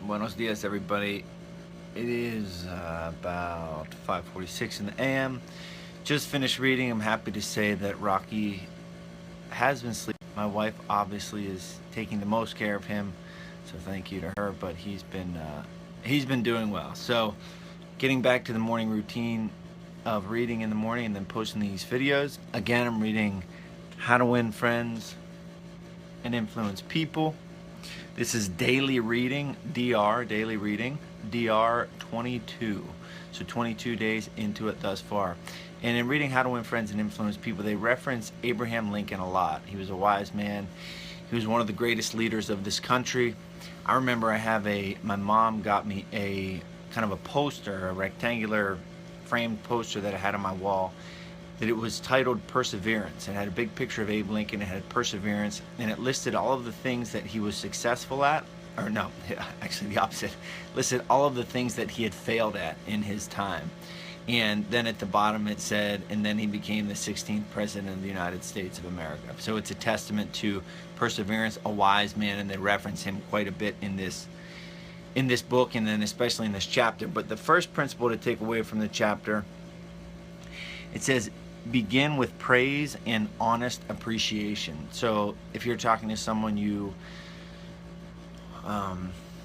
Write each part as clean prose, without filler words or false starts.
Buenos dias, everybody. It is about 5:46 in the AM. Just finished reading. I'm happy to say that Rocky has been sleeping. My wife obviously is taking the most care of him, so thank you to her. But he's been doing well. So, getting back to the morning routine of reading in the morning and then posting these videos. Again, I'm reading How to Win Friends and Influence People. This is daily reading, daily reading, DR 22. So 22 days into it thus far. And in reading How to Win Friends and Influence People, they reference Abraham Lincoln a lot. He was a wise man. He was one of the greatest leaders of this country. I remember my mom got me a kind of a poster, a rectangular framed poster that I had on my wall, that it was titled Perseverance. It had a big picture of Abe Lincoln. It had perseverance, and it listed all of the things that he was successful at, or no, actually the opposite. Listed all of the things that he had failed at in his time. And then at the bottom it said, and then he became the 16th president of the United States of America. So it's a testament to perseverance, a wise man, and they reference him quite a bit in this book, and then especially in this chapter. But the first principle to take away from the chapter, it says, begin with praise and honest appreciation. So if you're talking to someone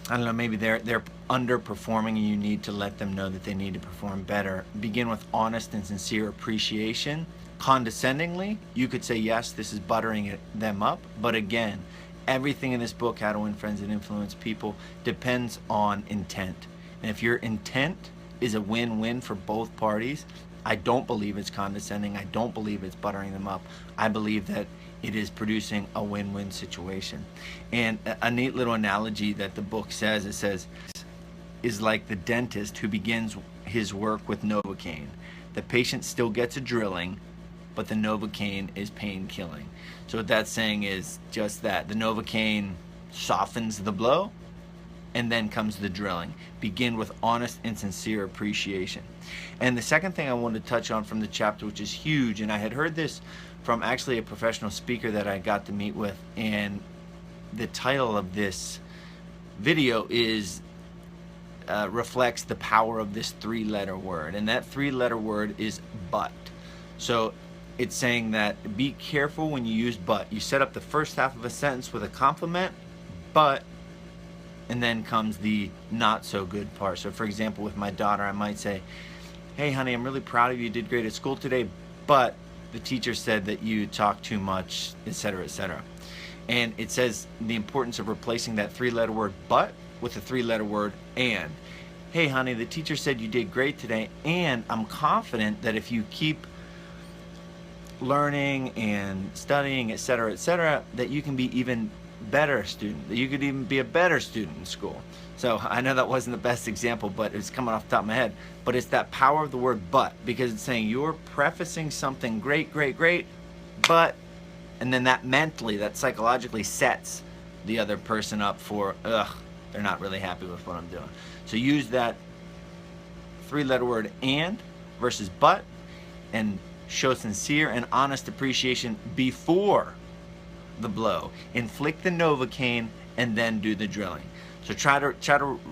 I don't know, maybe they're underperforming and you need to let them know that they need to perform better. Begin with honest and sincere appreciation. Condescendingly, you could say, yes, this is buttering them up. But again, everything in this book, How to Win Friends and Influence People, depends on intent. And if your intent is a win-win for both parties, I don't believe it's condescending. I don't believe it's buttering them up. I believe that it is producing a win-win situation. And a neat little analogy that the book says, it says, is like the dentist who begins his work with Novocaine. The patient still gets a drilling, but the Novocaine is pain-killing. So what that's saying is just that. The Novocaine softens the blow, and then comes the drilling. Begin with honest and sincere appreciation. And the second thing I wanted to touch on from the chapter, which is huge, and I had heard this from actually a professional speaker that I got to meet with, and the title of this video is reflects the power of this three-letter word, and that three-letter word is but. So it's saying that be careful when you use but. You set up the first half of a sentence with a compliment, but, and then comes the not so good part. So for example, with my daughter, I might say, hey honey, I'm really proud of you, you did great at school today, but the teacher said that you talk too much, etc., etc. And it says the importance of replacing that three-letter word but with a three-letter word and. Hey honey, the teacher said you did great today, and I'm confident that if you keep learning and studying, etc., etc., that you can be even better student, that you could even be a better student in school. So I know that wasn't the best example, but it's coming off the top of my head. But it's that power of the word but, because it's saying you're prefacing something great, but, and then that mentally, that psychologically sets the other person up for, they're not really happy with what I'm doing. So use that three-letter word and versus but, and show sincere and honest appreciation before the blow. Inflict the Novocaine and then do the drilling. So try to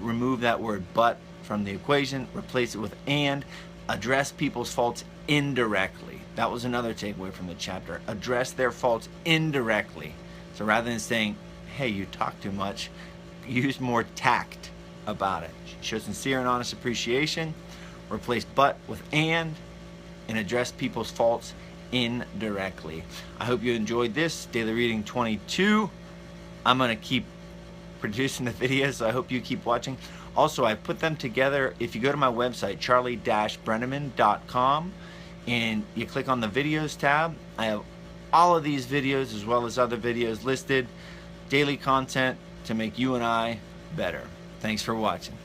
remove that word but from the equation, replace it with and. Address people's faults indirectly. That was another takeaway from the chapter. Address their faults indirectly. So rather than saying, hey, you talk too much, use more tact about it. Show sincere and honest appreciation, replace but with and address people's faults indirectly. I hope you enjoyed this Daily Reading 22. I'm going to keep producing the videos, so I hope you keep watching. Also, I put them together. If you go to my website, charlie-brenneman.com, and you click on the videos tab, I have all of these videos as well as other videos listed. Daily content to make you and I better. Thanks for watching.